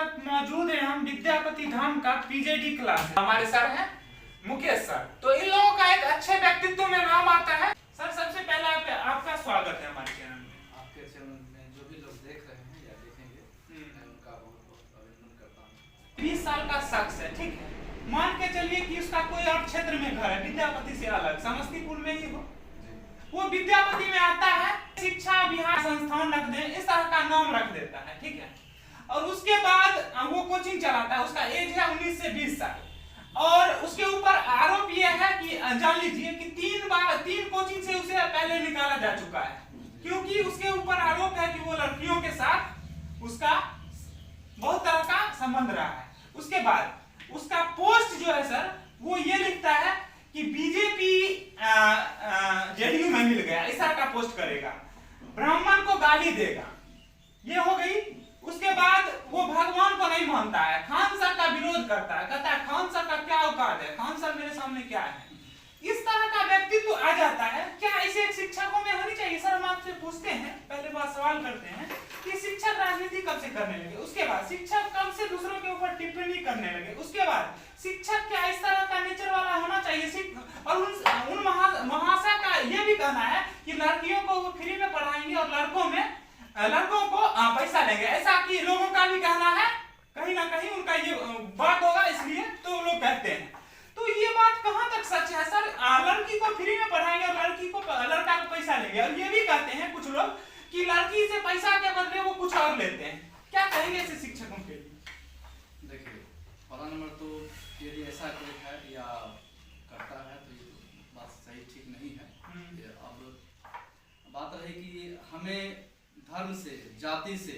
वक्त मौजूद है हम विद्यापति धाम का पीजेडी क्लास। हमारे सर हैं मुकेश सर। तो इन लोगों का एक अच्छे व्यक्तित्व में नाम आता है। सर सबसे पहले आपका स्वागत है हमारे चैनल में। आपके चैनल में जो भी लोग देख रहे हैं या देखेंगे मैं उनका बहुत बहुत अभिनंदन करता हूँ। 20 साल का शख्स है, ठीक है। मान के चलिए कि उसका कोई और क्षेत्र में घर है, विद्यापति से अलग, समस्तीपुर में ही हो, वो विद्यापति में आता है, शिक्षा विहार संस्थान रख दे, इस तरह का नाम रख देता है, ठीक है। और उसके बाद वो कोचिंग चलाता है, उसका एज है 19 से 20 साल और उसके ऊपर आरोप ये है कि जान लीजिए कि 3 कोचिंग से उसे पहले निकाला जा चुका है, क्योंकि उसके ऊपर आरोप है कि वो लड़कियों के साथ उसका बहुत तरह का संबंध रहा है। उसके बाद उसका पोस्ट जो है सर वो ये लिखता है कि बीजेपी जेडीयू में मिल गया, इस तरह का पोस्ट करेगा, ब्राह्मण को गाली देगा, ये हो गई। उसके बाद वो भगवान को नहीं मानता है, खान सर का विरोध करता है, कहता है खान सर का क्या औकात है, खान सर मेरे सामने क्या है। इस तरह का व्यक्तित्व आ जाता है। क्या ऐसे शिक्षकों में होनी चाहिए? सर हम आपसे पूछते हैं, पहले बात सवाल करते हैं कि शिक्षक राजनीति कब से करने लगे, उसके बाद शिक्षक कब से दूसरों के ऊपर टिप्पणी करने लगे, उसके बाद शिक्षक क्या इस तरह का नेचर वाला होना चाहिए। और उन महाशय का ये भी कहना है कि लड़कियों को वो फ्री में पढ़ाएंगे और लड़कों को पैसा लेंगे, ऐसा कि लोगों का भी कहना है। कहीं ना कहीं उनका ये बात होगा, इसलिए तो लोग कहते हैं। तो ये बात कहां तक सच है सर? लड़की को फ्री में पढ़ाएंगे और लड़का को पैसा लेंगे, और ये भी कहते हैं कुछ लोग कि लड़की से पैसा के बदले वो कुछ और लेते हैं। क्या कहेंगे ऐसे शिक्षकों के लिए? देखिए, पहला नंबर तो यदि ऐसा कोई है या करता है तो ये बात सही ठीक नहीं है। अब बात रही कि हमें धर्म से, जाति से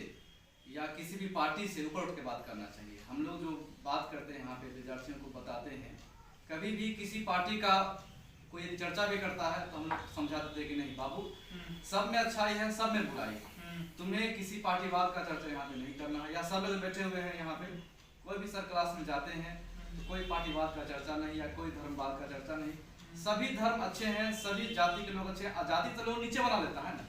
या किसी भी पार्टी से ऊपर उठ के बात करना चाहिए। हम लोग जो बात करते हैं यहाँ पे विद्यार्थियों को बताते हैं, कभी भी किसी पार्टी का कोई चर्चा भी करता है तो हम लोग समझा देते हैं कि नहीं बाबू, सब में अच्छाई है, सब में बुराई है, तुम्हें किसी पार्टीवाद का चर्चा यहाँ पे नहीं करना है। या सब लोग बैठे हुए हैं यहाँ पे, कोई भी सर क्लास में जाते हैं तो कोई पार्टीवाद का चर्चा नहीं या कोई धर्मवाद का चर्चा नहीं। सभी धर्म अच्छे हैं, सभी जाति के लोग अच्छे हैं। जाति तो लोग नीचे बना लेता है ना,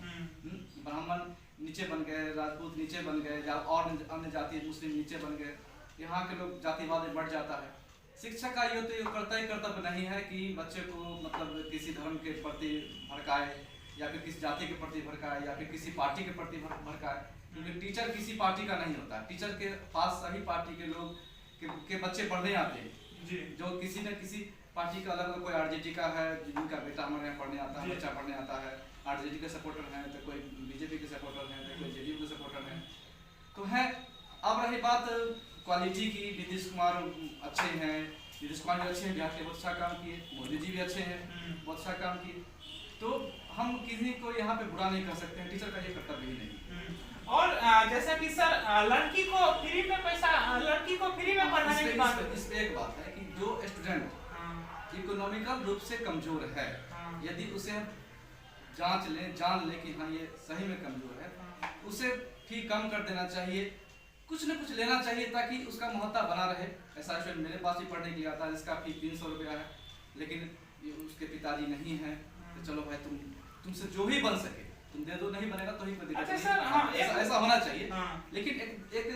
ब्राह्मण नीचे बन गए, राजपूत नीचे बन गए, या और अन्य जाति मुस्लिम नीचे बन गए, यहाँ के लोग जातिवाद में बढ़ जाता है। शिक्षक का ये तो कर्तव्य नहीं है कि बच्चे को मतलब किसी धर्म के प्रति भड़काए या फिर किसी जाति के प्रति भड़काए या फिर किसी पार्टी के प्रति भड़काए, क्योंकि टीचर किसी पार्टी का नहीं होता। टीचर के पास सभी पार्टी के लोग के बच्चे पढ़ने आते हैं, जो किसी न किसी पार्टी का अलग, कोई आरजेडी का है जिनका बेटा हमारे यहाँ पढ़ने आता है, बच्चा पढ़ने आता है, आरजेडी के सपोर्टर हैं, तो कोई बीजेपी के सपोर्टर हैं, तो कोई जेडीयू के सपोर्टर हैं, तो है। अब रही बात क्वालिटी की, नीतीश कुमार अच्छे हैं, नीतीश कुमार भी अच्छे हैं, बिहार के बहुत अच्छा काम किए, मोदी जी भी अच्छे हैं, बहुत अच्छा काम किए, तो हम किसी को यहाँ पे बुरा नहीं कर सकते हैं। टीचर का ये कर्तव्य ही नहीं। और जैसा कि सर लड़की को फ्री में पढ़ाने की बात, इस पे एक बात है कि जो स्टूडेंट इकोनॉमिकल रूप से कमजोर है, यदि उसे जान ले कि हाँ ये सही में कमजोर है, उसे फी कम कर देना चाहिए, कुछ न कुछ लेना चाहिए ताकि उसका महत्ता बना रहे। ऐसा स्टूडेंट मेरे पास भी पढ़ने के लिए आता है जिसका फी 300 रुपया है, लेकिन उसके पिताजी नहीं है, तो चलो भाई तुमसे जो भी बन सके तुम दे दो, नहीं बनेगा तो ही कोई दिक्कत नहीं। ऐसा होना चाहिए, लेकिन एक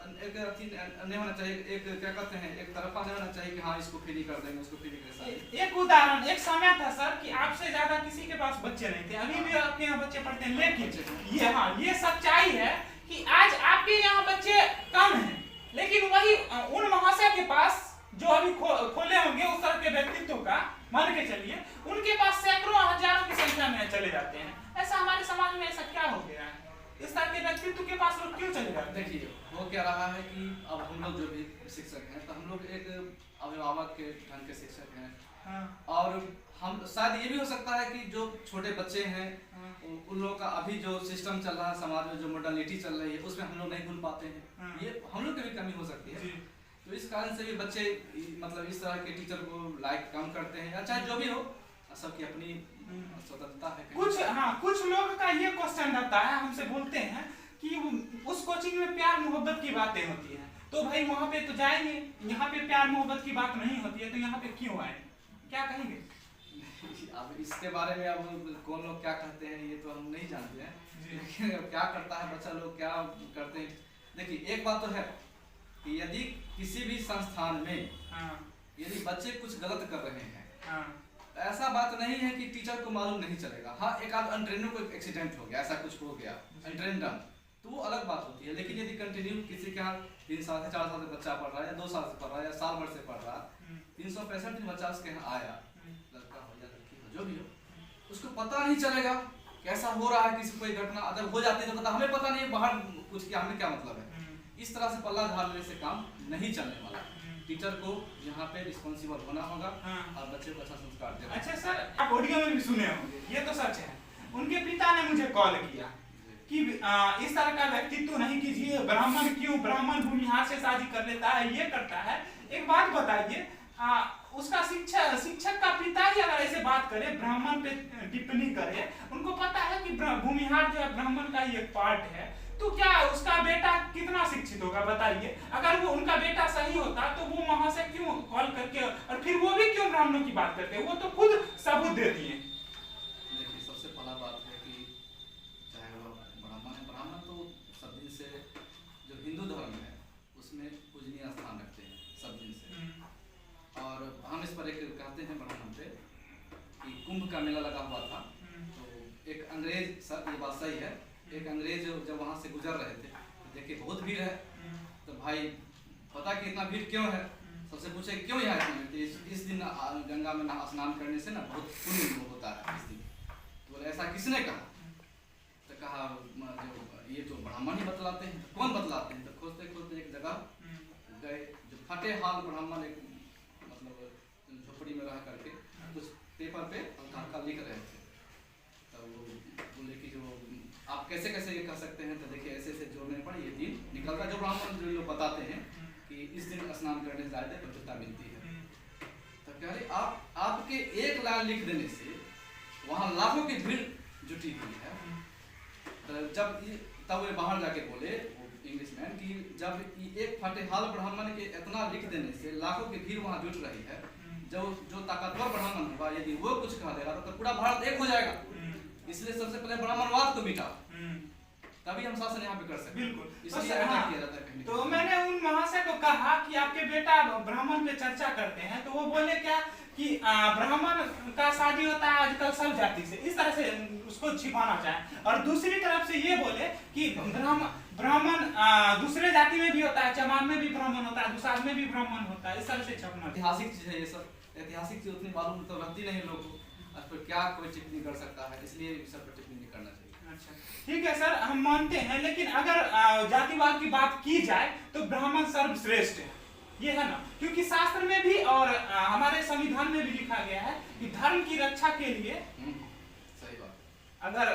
नहीं होना चाहिए, एक क्या कहते हैं, एक तरफा नहीं होना चाहिए कि हाँ इसको फ्री कर देंगे, उसको फ्री कर। एक उदाहरण, एक समय था सर कि आपसे ज्यादा किसी के पास बच्चे नहीं थे, अभी भी आपके यहाँ बच्चे पढ़ते हैं, लेकिन ये सच्चाई है कि आज आपके यहाँ बच्चे कम हैं, लेकिन वही उन महाशय के पास जो अभी खोले होंगे उस तरह के व्यक्तित्व का, मान के चलिए उनके पास सैकड़ों हजारों की संख्या में चले जाते हैं। ऐसा हमारे समाज में ऐसा क्या हो गया है? इस तरह के व्यक्तित्व के पास लोग क्यों चले जाते हैं? देखिए वो क्या रहा है कि अब हम लोग जो भी शिक्षक हैं, तो हम लोग एक अभिभावक के ढंग के शिक्षक हैं, और हम शायद ये भी हो सकता है कि जो छोटे बच्चे हैं उन लोगों का अभी जो सिस्टम चल रहा है समाज में, जो मॉडर्निटी चल रही है, उसमें हम लोग नहीं भूल पाते हैं, ये हम लोग की भी कमी हो सकती है। तो इस कारण से भी बच्चे मतलब इस तरह के टीचर को लाइक कम करते हैं, या चाहे जो भी हो, सबकी अपनी स्वतंत्रता है। कुछ लोग का ये क्वेश्चन रहता है, हमसे बोलते हैं कि उस कोचिंग में प्यार मोहब्बत की बातें होती हैं, तो भाई वहाँ पे तो जाएंगे, यहाँ पे प्यार मोहब्बत की बात नहीं होती है, तो यहाँ पे क्यों आए? क्या कहेंगे? अब इसके बारे में अब कौन लोग क्या कहते हैं ये तो हम नहीं जानते हैं, लेकिन क्या करता है बच्चा लोग, क्या करते हैं। देखिए एक बात तो है कि यदि किसी भी संस्थान में हाँ यदि बच्चे कुछ गलत कर रहे हैं, हाँ ऐसा बात नहीं है कि टीचर को मालूम नहीं चलेगा। हाँ, एक आध अनट्रेनड को एक्सीडेंट हो गया, ऐसा कुछ हो गया अनट्रेनड, तो वो अलग बात होती है। लेकिन यदि कंटिन्यू किसी के यहाँ 3 साल से 4 साल से बच्चा पढ़ रहा है, या 2 साल से पढ़ रहा है, या साल भर से पढ़ रहा, 365 दिन बच्चा उसके यहाँ आया, लड़का हो या लड़की हो जो भी हो, उसको पता नहीं चलेगा कैसा हो रहा है। किसी कोई घटना अगर हो जाती है तो पता, हमें पता नहीं बाहर कुछ किया, हमें क्या मतलब है। इस तरह से पल्ला झाड़ लेने से काम नहीं चलने वाला। टीचर को यहाँ पे रिस्पॉन्सिबल होना होगा और बच्चे को अच्छा संस्कार देना। अच्छा सर, आप ऑडियो में भी सुने होंगे, ये तो सच है, उनके पिता ने मुझे कॉल किया कि इस तरह का व्यक्तित्व नहीं कीजिए, ब्राह्मण क्यों, ब्राह्मण भूमिहार से शादी कर लेता है, ये करता है। एक बात बताइए, उसका शिक्षक का पिता ही अगर ऐसे बात करे, ब्राह्मण पे टिप्पणी करे, उनको पता है कि भूमिहार जो है ब्राह्मण का ही एक पार्ट है, तो क्या उसका बेटा कितना शिक्षित होगा बताइए। अगर वो उनका बेटा सही होता तो वो वहां से क्यों कॉल करके, और फिर वो भी क्यों ब्राह्मणों की बात करते हैं, वो तो खुद सबूत दे दिए। देखिए, सबसे पहला बात है कि चाहे वो ब्राह्मण है, ब्राह्मण तो सब दिन से जो हिंदू धर्म है उसमें पूजनीय स्थान रखते हैं सब दिन से। और हम इस पर एक कहते हैं ब्राह्मण पे कि कुंभ का मेला लगा हुआ था, तो एक अंग्रेज, सर ये बात सही है, एक अंग्रेज जब वहाँ से गुजर रहे थे तो देखे बहुत भीड़ है, तो भाई पता कि इतना भीड़ क्यों है, सबसे पूछे क्यों यहाँ इतना भीड़। इस दिन गंगा में स्नान करने से ना बहुत पुण्य होता है इस दिन। तो बोले ऐसा किसने कहा, तो कहा जो ये तो ब्राह्मण ही बतलाते हैं। कौन बतलाते हैं, तो खोजते खोजते एक जगह गए, जो फटे हाल ब्राह्मण एक मतलब झोपड़ी में रह करके कुछ पेपर पे हल्का लिख रहे थे। तो वो बोले कि जो आप कैसे कैसे ये कर सकते हैं, तो देखिए ऐसे ऐसे जोड़ने पर ये दिन निकलता, जो ब्राह्मण जो लोग बताते हैं कि इस दिन स्नान करने जाए थे पवित्रता मिलती है। तो कह रहे आपके एक लाइन लिख देने से वहाँ लाखों की भीड़ जुटी हुई है। तो तब वे बाहर जाके बोले वो इंग्लिशमैन कि जब एक फटेहाल ब्राह्मण के इतना लिख देने से लाखों की भीड़ वहाँ जुट रही है, जो ताकतवर ब्राह्मण होगा यदि वो कुछ कह देगा तो पूरा भारत एक हो जाएगा। इसलिए सबसे पहले ब्राह्मणवाद को मिटा, तभी हम शासन यहाँ पे कर सकते हैं। बिल्कुल, इसलिए अटैक किया जाता है। तो मैंने उन महाशय को कहा कि आपके बेटा ब्राह्मण पे चर्चा करते हैं, तो वो बोले क्या कि ब्राह्मण का शादी होता है आजकल सब जाति से, इस तरह से उसको छिपाना चाहे। और दूसरी तरफ से ये बोले कि ब्राह्मण दूसरे जाति में भी होता है, चमार में भी ब्राह्मण होता है, दुसाध में भी ब्राह्मण होता है, इस तरह से छपना। ऐतिहासिक चीज है ये सब, ऐतिहासिक चीज उतनी मालूम तो रहती नहीं लोगों को, इस पर क्या कोई टिप्पणी कर सकता है, इसलिए इस पर टिप्पणी नहीं करना चाहिए। अच्छा ठीक है सर, हम मानते हैं, लेकिन अगर जातिवाद की बात की जाए तो ब्राह्मण सर्वश्रेष्ठ है, ये है ना, क्योंकि शास्त्र में भी और हमारे संविधान में भी लिखा गया है कि धर्म की रक्षा के लिए सही बात, अगर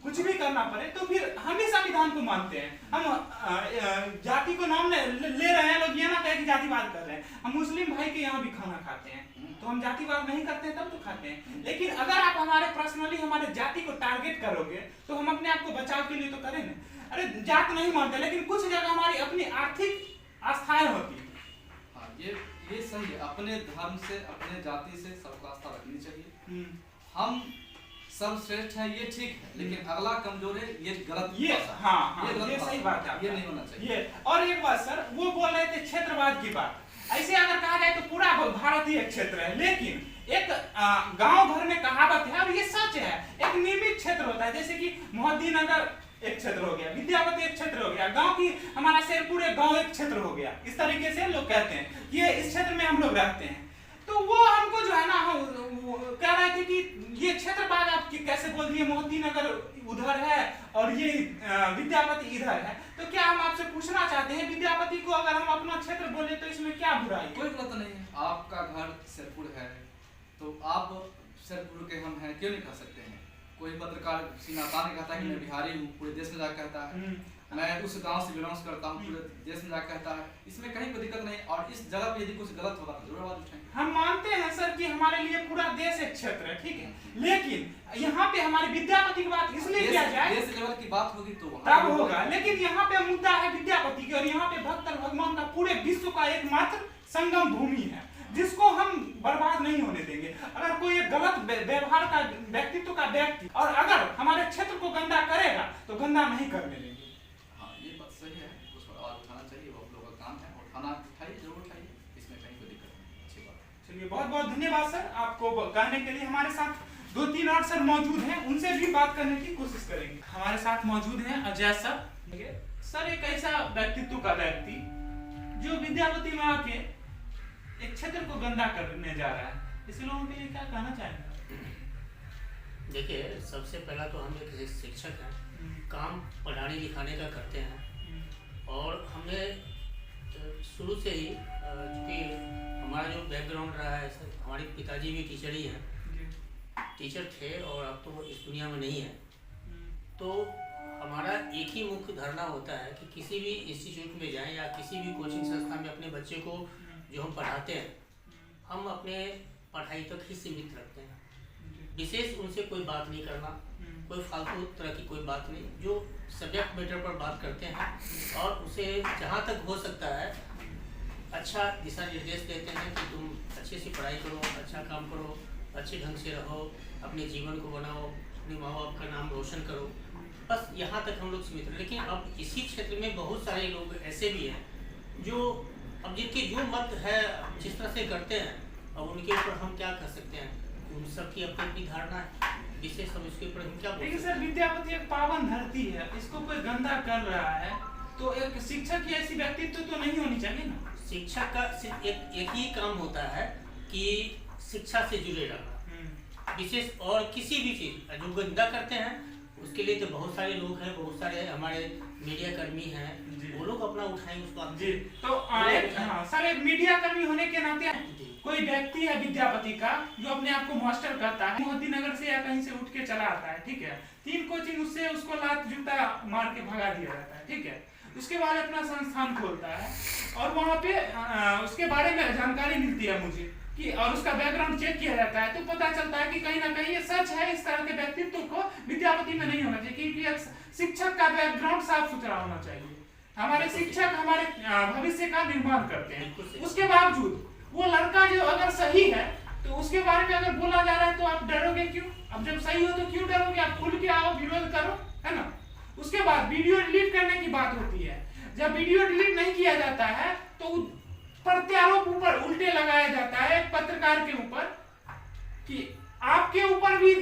कुछ भी करना पड़े तो फिर हम ही संविधान को मानते हैं। हम जाति को नाम ले रहे हैं, लोग ये ना कहे कि जातिवाद कर रहे हैं। हम मुस्लिम भाई के यहाँ भी खाना खाते हैं, तो हम जातिवाद नहीं करते हैं तब तो खाते हैं। लेकिन अगर आप हमारे पर्सनली हमारे जाति को टारगेट करोगे तो हम अपने आप को बचाव के लिए तो करें ना। अरे जात नहीं मानते, लेकिन कुछ जगह हमारी अपनी आर्थिक आस्थाएं होती है। हाँ, ये सही है, अपने धर्म से अपने जाति से सबको आस्था रखनी चाहिए। हम सब श्रेष्ठ है ये ठीक है, लेकिन अगला कमजोर है ये गलत। ये ये सही बात है, ये नहीं होना चाहिए। ये और एक बात सर, वो बोल रहे थे क्षेत्रवाद की बात, ऐसे अगर कहा जाए तो पूरा भारत ही एक क्षेत्र है, लेकिन एक गांव भर में कहावत है और ये सच है, एक नियमित क्षेत्र होता है, जैसे कि मोहद्दीनगर एक क्षेत्र हो गया, विद्यापति एक क्षेत्र हो गया, गांव की हमारा शेरपुर एक गांव एक क्षेत्र हो गया। इस तरीके से लोग कहते हैं ये इस क्षेत्र में हम लोग रहते हैं। तो वो हमको जो है ना, कह रहे थे कि ये क्षेत्रवाद आप कैसे बोल दिए, मोहद्दीनगर उधर है और ये विद्यापति इधर है। तो क्या हम आपसे पूछना चाहते हैं, विद्यापति को अगर हम अपना क्षेत्र बोले तो इसमें क्या बुराई? कोई गलत नहीं है, आपका घर शेरपुर है तो आप शेरपुर के हम हैं क्यों नहीं कह सकते हैं। कोई पत्रकार सीनाता ने कहता है कि मैं बिहारी हूँ, पूरे देश में जाकर कहता है मैं उस गांव से बिलोंग्स करता हूँ, पूरे देश में जाकर कहता है, इसमें कहीं कोई दिक्कत नहीं। और इस जगह पे यदि कुछ गलत होगा तो जरूर आवाज उठाएंगे। हम मानते हैं सर कि हमारे लिए पूरा देश एक क्षेत्र है, ठीक है, लेकिन यहाँ पे हमारे विद्यापति की बात इसलिए किया जाए, देश लेवल की बात होगी तो तब होगा। लेकिन यहाँ पे मुद्दा है विद्यापति की, और यहाँ पे भक्त और भगवान का पूरे विश्व का एकमात्र संगम भूमि है, जिसको हम बर्बाद नहीं होने देंगे। अगर कोई एक गलत व्यवहार का व्यक्तित्व का व्यक्ति और अगर हमारे क्षेत्र को गंदा करेगा तो गंदा नहीं करने देंगे। हाँ, ये बात सही है, उस पर आवाज उठाना चाहिए, वो आप लोगों का काम है। बहुत बहुत धन्यवाद सर आपको कहने के लिए। हमारे साथ 2-3 और सर मौजूद हैं, उनसे भी बात करने की कोशिश करेंगे। हमारे साथ मौजूद हैं अजय सर। सर एक ऐसा व्यक्तित्व का व्यक्ति जो विद्यापति में आके एक क्षेत्र को गंदा करने जा रहा है, इसे लोगों के लिए क्या कहना चाहेंगे? देखिए, सबसे पहला तो हम एक शिक्षक हैं, काम पढ़ाने लिखाने का करते हैं और हमने शुरू से ही चूँकि हमारा जो बैकग्राउंड रहा है, हमारे पिताजी भी टीचर ही हैं, टीचर थे और अब तो इस दुनिया में नहीं है। तो हमारा एक ही मुख्य धारणा होता है कि किसी भी इंस्टीट्यूट में जाएं या किसी भी कोचिंग संस्था में अपने बच्चे को जो हम पढ़ाते हैं, हम अपने पढ़ाई तक ही सीमित रखते हैं। विशेष उनसे कोई बात नहीं करना, कोई फालतू तरह की कोई बात नहीं, जो सब्जेक्ट मैटर पर बात करते हैं और उसे जहाँ तक हो सकता है अच्छा दिशा निर्देश देते हैं कि तुम अच्छे से पढ़ाई करो, अच्छा काम करो, अच्छे ढंग से रहो, अपने जीवन को बनाओ, अपने माँ बाप का नाम रोशन करो, बस यहाँ तक हम लोग सीमित हैं। लेकिन अब इसी क्षेत्र में बहुत सारे लोग ऐसे भी हैं जो अब जिनके जो मत है जिस तरह से करते हैं, अब उनके ऊपर हम क्या कर सकते हैं, उन सबकी अपनी अपनी धारणा है, विशेष हम इसके ऊपर हम क्या बोल सकते हैं। लेकिन सर विद्यापति एक पावन धरती है, इसको कोई गंदा कर रहा है तो एक शिक्षक की ऐसी व्यक्तित्व तो नहीं होनी चाहिए ना? शिक्षक का सिर्फ एक ही काम होता है कि शिक्षा से जुड़े रहना, विशेष और किसी भी चीज जो गंदा करते हैं उसके लिए तो बहुत सारे लोग हैं, बहुत सारे हमारे मीडिया कर्मी हैं, वो लोग अपना उठाएं उसको जी। तो सर एक मीडिया कर्मी होने के नाते कोई व्यक्ति है विद्यापति का जो अपने आप को मास्टर करता है, मोहद्दी नगर से या कहीं से उठ के चला आता है, ठीक है, 3 कोचिंग उससे उसको लात जूता मार के भगा दिया जाता है, ठीक है, उसके बाद अपना संस्थान खोलता है और वहाँ पे उसके बारे में जानकारी मिलती है मुझे कि और उसका बैकग्राउंड चेक किया जाता है तो पता चलता है कि कहीं ना कहीं ये सच है। इस तरह के व्यक्तित्व को विद्यापति में नहीं होना चाहिए क्योंकि शिक्षक का बैकग्राउंड साफ सुथरा होना चाहिए। हमारे शिक्षक हमारे भविष्य का निर्माण करते हैं, उसके बावजूद वो लड़का जो अगर सही है तो उसके बारे में अगर बोला जा रहा है तो आप डरोगे क्यों? अब जब सही हो तो क्यों डरोगे? आप खुल के आओ, विरोध करो, है ना? उसके बाद वीडियो डिलीट करने की बात होती है। जब वीडियो डिलीट नहीं किया जाता है तो प्रत्यारोप ऊपर उल्टे लगाया जाता है एक पत्रकार के ऊपर कि आपके ऊपर भी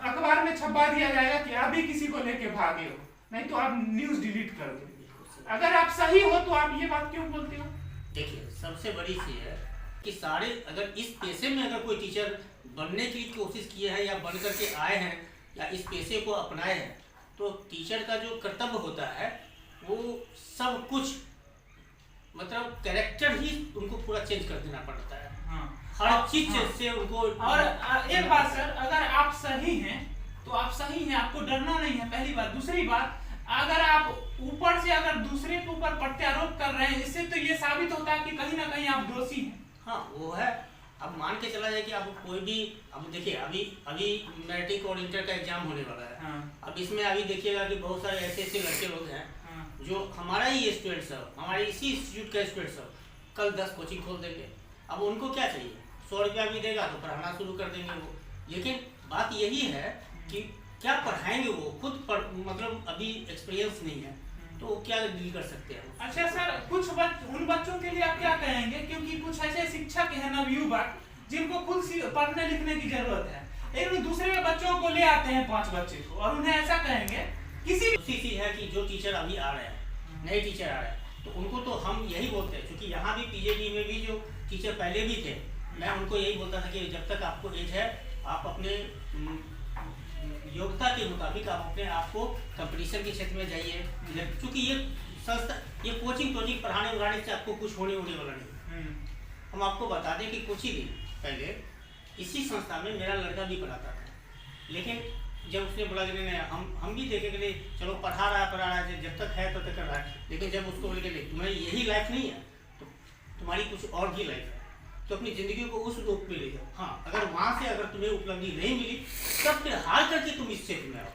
अखबार में छपवा दिया जाएगा कि आप भी किसी को लेके भागे हो, नहीं तो आप न्यूज डिलीट करोगे। अगर आप सही हो तो आप ये बात क्यों बोलते हो? देखिए, सबसे बड़ी चीज है कि सारे अगर इस पेशे में अगर कोई टीचर बनने की कोशिश किए हैं या बन करके आए हैं या इस पेशे को अपनाए हैं तो टीचर का जो कर्तव्य होता है वो सब कुछ मतलब कैरेक्टर ही उनको पूरा चेंज कर देना पड़ता है। हर चीज से उनको। और एक बात सर, अगर आप सही हैं तो आप सही हैं, आपको डरना नहीं है, पहली बात। दूसरी बात, अगर आप ऊपर से अगर दूसरे के ऊपर प्रत्यारोप कर रहे हैं इससे तो ये साबित होता है कि कहीं ना कहीं आप दोषी हैं। हाँ, वो है। अब मान के चला जाए कि अब कोई भी, अब देखिए अभी मैट्रिक और इंटर का एग्जाम होने वाला है। अब इसमें अभी देखिएगा कि बहुत सारे ऐसे लड़के लोग हैं जो हमारा ही स्टूडेंट सब, हमारे इसी इंस्टीट्यूट का स्टूडेंट सब कल 10 कोचिंग खोल देंगे। अब उनको क्या चाहिए? 100 रुपया भी देगा तो पढ़ाना शुरू कर देंगे वो। लेकिन बात यही है कि क्या पढ़ाएंगे वो खुद मतलब अभी एक्सपीरियंस नहीं है तो वो क्या डील कर सकते हैं। अच्छा सर, कुछ उन बच्चों के लिए आप क्या कहेंगे? क्योंकि कुछ ऐसे शिक्षक हैं नवयुवक जिनको खुद पढ़ने लिखने की जरूरत है, लेकिन दूसरे बच्चों को ले आते हैं 5 बच्चे को और उन्हें ऐसा कहेंगे किसी चीज है कि जो टीचर अभी आ रहे हैं, नए टीचर आ रहे हैं, तो उनको तो हम यही बोलते हैं, क्योंकि यहाँ भी पीजेडी में भी जो टीचर पहले भी थे, मैं उनको यही बोलता था कि जब तक आपको एज है आप अपने योग्यता के मुताबिक आप अपने आप को कंपटीशन के क्षेत्र में जाइए। क्योंकि ये संस्था, ये कोचिंग पढ़ाने से आपको कुछ होने वाला नहीं। हम आपको बता दें कि कुछ ही दिन पहले इसी संस्था में मेरा लड़का भी पढ़ाता था, लेकिन जब उसने बोला कि नहीं हम भी देखे कि नहीं चलो पढ़ा रहा है जब तक है तब तक कर रहा है, लेकिन जब उसको बोले कि तुम्हारी यही लाइफ नहीं है तो तुम्हारी कुछ और भी लाइफ है, तो अपनी जिंदगी को उस रूप में ले जाओ। हाँ, अगर वहाँ से अगर तुम्हें उपलब्धि नहीं मिली तब फिर हार करके तुम इस क्षेत्र में आओ,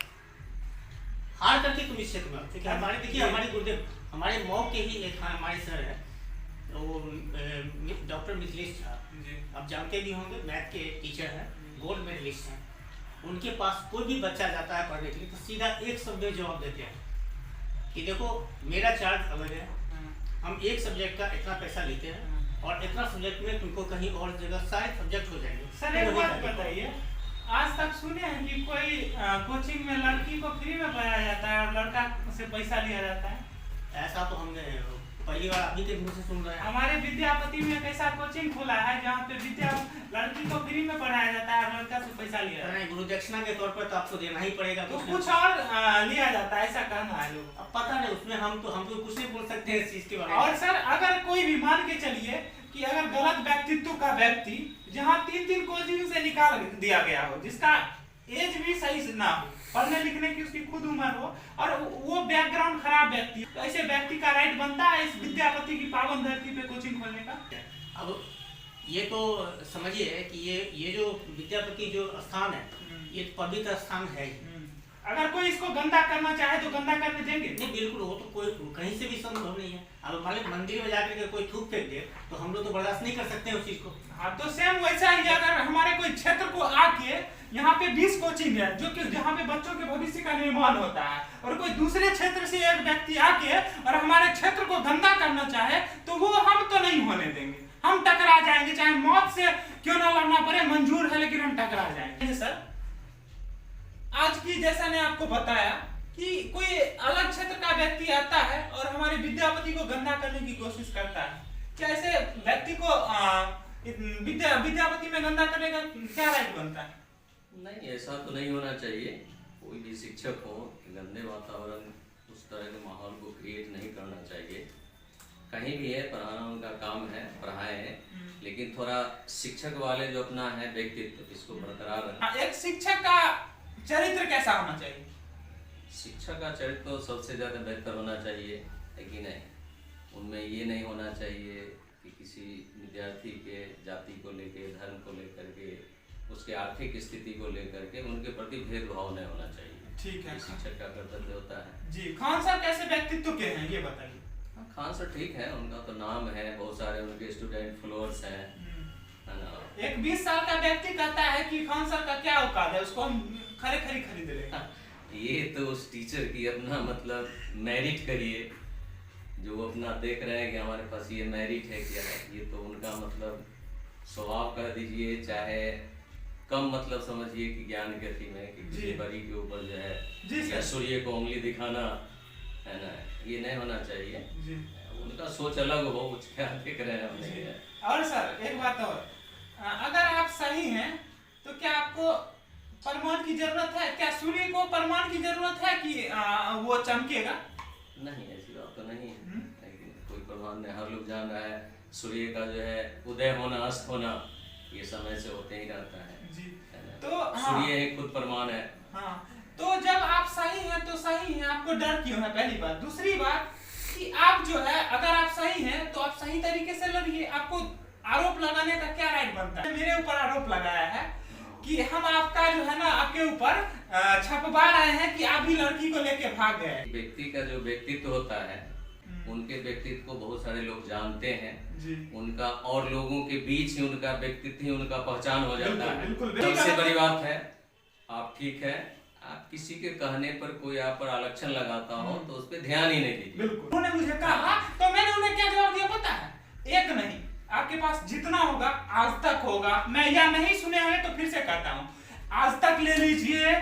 हार करके तुम इस क्षेत्र में आओ। क्योंकि हमारे देखिए हमारे गुरुदेव, हमारे मॉक के ही एक हमारे सर है, वो डॉक्टर मिथिलेश झा, आप जानते भी होंगे, मैथ के टीचर हैं, गोल्ड मेडलिस्ट हैं। उनके पास कोई भी बच्चा जाता है पढ़ने के लिए तो सीधा एक शब्द में जवाब देते हैं कि देखो मेरा चार्ज अलग है, हम एक सब्जेक्ट का इतना पैसा लेते हैं और इतना सब्जेक्ट में तुमको कहीं और जगह सारे सब्जेक्ट हो जाएंगे। सर एक बात बताइए, आज तक सुने हैं कि कोई कोचिंग में लड़की को फ्री में पढ़ाया जाता है और लड़का से पैसा लिया जाता है? ऐसा तो हमने पहली बार अभी के मुंह से सुन रहे हैं। हमारे विद्यापति में एक ऐसा कोचिंग खुला है जहाँ पे लड़की को फ्री में पढ़ाया जाता है और लड़का से पैसा लिया जाता है। गुरु दक्षिणा के तौर पर तो आपको देना ही पड़ेगा। तो कुछ और लिया जाता है, ऐसा कहना है लोग। अब पता नहीं, उसमें हम तो कुछ नहीं बोल सकते हैं इस चीज के बारे में। और सर अगर कोई भी मान के चलिए कि अगर गलत व्यक्तित्व का व्यक्ति जहाँ 3 कोचिंग से निकाल दिया गया हो, जिसका एज भी सही से ना हो, पढ़ने लिखने की उसकी खुद उम्र हो और वो बैकग्राउंड खराब व्यक्ति, तो ऐसे व्यक्ति का राइट बनता है इस विद्यापति की पावन धरती पे कोचिंग खोलने का? अब ये तो समझिए कि ये जो विद्यापति जो स्थान है ये पवित्र स्थान है। अगर कोई इसको गंदा करना चाहे तो गंदा करने देंगे? नहीं बिल्कुल, वो तो कोई कहीं से भी संभव नहीं है। अब मान लो मंदिर में जाकर के कोई थूक फेंक दे तो हम लोग तो बर्दाश्त नहीं कर सकते हैं उस चीज को। हाँ, तो सेम वैसा ही अगर हमारे कोई क्षेत्र को आके यहाँ पे 20 कोचिंग है जो कि जहाँ पे बच्चों के भविष्य का निर्माण होता है, और कोई दूसरे क्षेत्र से एक व्यक्ति आके और हमारे क्षेत्र को गंदा करना चाहे तो वो हम तो नहीं होने देंगे, हम टकरा जाएंगे, चाहे मौत से क्यों ना लड़ना पड़े, मंजूर है लेकिन हम टकरा जाएंगे। सर आज की जैसा ने आपको बताया कि कोई अलग क्षेत्र का व्यक्ति आता है और हमारे विद्यापति को गंदा करने की कोशिश करता है, क्या ऐसे व्यक्ति को विद्यापति में गंदा करने का क्या राइट बनता है? नहीं, ऐसा तो नहीं होना चाहिए। कोई भी शिक्षक हो गंदे वातावरण उस तरह के माहौल को क्रिएट नहीं करना चाहिए। कहीं भी है, पढ़ाना उनका काम है, पढ़ाएं, लेकिन थोड़ा शिक्षक वाले जो अपना है व्यक्तित्व इसको बरकरार रखें। एक शिक्षक का चरित्र कैसा होना चाहिए? शिक्षक का चरित्र तो सबसे ज्यादा बेहतर होना चाहिए, है कि नहीं? उनमें ये नहीं होना चाहिए कि किसी विद्यार्थी के जाति को लेके, धर्म को लेकर के, उसके आर्थिक स्थिति को लेकर के उनके प्रति भेदभाव नहीं होना चाहिए। ठीक है, शिक्षक का कर्तव्य होता है। जी, खान सर कैसे व्यक्तित्व के हैं ये बताइए। खान सर ठीक है, उनका तो नाम है, बहुत सारे उनके स्टूडेंट फॉलोअर्स हैं, है ना। एक 20 साल का व्यक्ति कहता है कि खान सर का क्या औकात है, उसको हम खरीद लेंगे। ये तो उस टीचर की अपना मतलब मेरिट करिए, जो वो अपना देख रहे हैं कि हमारे पास ये मेरिट है क्या है, ये तो उनका मतलब स्वभाव कह दीजिए, चाहे कम मतलब समझिए कि ज्ञान के अति में कि किसी बड़ी के ऊपर जो है या सूर्य को उंगली दिखाना, है ना, ये नहीं होना चाहिए। उनका सोच अलग हो, कुछ क्या देख रहे हैं हमने। और सर एक बात और, अगर आप सही हैं तो क्या आपको प्रमाण की जरूरत है? क्या सूर्य को प्रमाण की जरूरत है कि वो चमकेगा? नहीं, ऐसी बात तो नहीं है, लेकिन कोई प्रमाण नहीं। हर लोग जान रहा है सूर्य का जो है उदय होना, अस्त होना ये समय से होते ही रहता है जी। तो सूर्य एक खुद प्रमाण है। हाँ, तो जब आप सही हैं तो सही हैं, आपको डर क्यों है? पहली बात। दूसरी बात कि आप जो है अगर आप सही हैं तो आप सही तरीके से लड़िए, आपको आरोप लगाने का क्या राइट बनता है? मेरे ऊपर आरोप लगाया है कि हम आपका जो है ना आपके ऊपर छपवा रहे हैं कि आप ही लड़की को लेके भाग गए। व्यक्ति का जो व्यक्तित्व होता है उनके व्यक्तित्व को बहुत सारे लोग जानते हैं जी। उनका और लोगों के बीच ही उनका व्यक्तित्व ही उनका पहचान हो जाता है। बिल्कुल। सबसे बड़ी बात है, आप ठीक है, आप किसी के कहने पर कोई आप पर आलक्षण लगाता हो तो उस पर ध्यान ही नहीं दीजिए। बिल्कुल। उन्होंने मुझे कहा तो मैंने उन्हें क्या जवाब दिया पता है? एक नहीं, आपके पास जितना होगा आज तक होगा, मैं या नहीं सुने हैं तो फिर से कहता हूँ, आज तक ले लीजिए,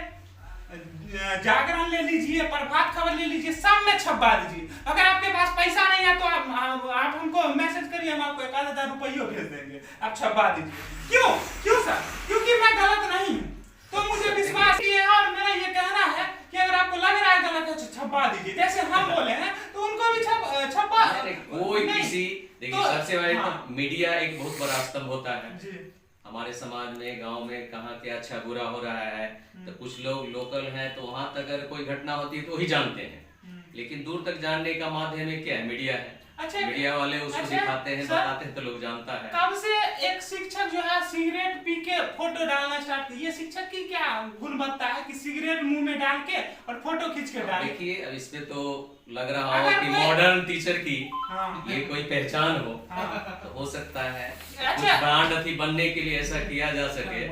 जागरण ले लीजिए, प्रभात खबर ले लीजिए, सब में छपवा दीजिए। अगर आपके पास पैसा नहीं है तो आप हमको मैसेज करिए, हम आपको 1000 रुपये भेज देंगे, आप छपवा दीजिए। क्यों सर? क्योंकि मैं गलत नहीं हूँ, तो मुझे विश्वास है और मेरा ये कहना है कि अगर आपको लग रहा है गलत है छपवा दीजिए, जैसे हम बोले हैं तो उनको भी छपवा। कोई किसी देखिए, सबसे बड़े तो मीडिया एक बहुत बड़ा स्तंभ होता है जी। हमारे समाज में, गांव में कहाँ क्या अच्छा बुरा हो रहा है, तो कुछ लोग लोकल हैं तो वहां तक अगर कोई घटना होती है तो वही जानते हैं, लेकिन दूर तक जानने का माध्यम क्या है? मीडिया है। अच्छा, मीडिया वाले उसको दिखाते हैं, बताते हैं तो लोग जानता है। कब से एक शिक्षक जो है सिगरेट पी के फोटो डालना स्टार्ट किया? ये शिक्षक की क्या गुणवत्ता है कि सिगरेट मुंह में डाल के और फोटो खींच के डाले? देखिए, अब इसमें तो लग रहा हो कि मॉडर्न टीचर की ये कोई पहचान हो, तो हो सकता है कुछ ब्रांड बनने के लिए ऐसा किया जा सके।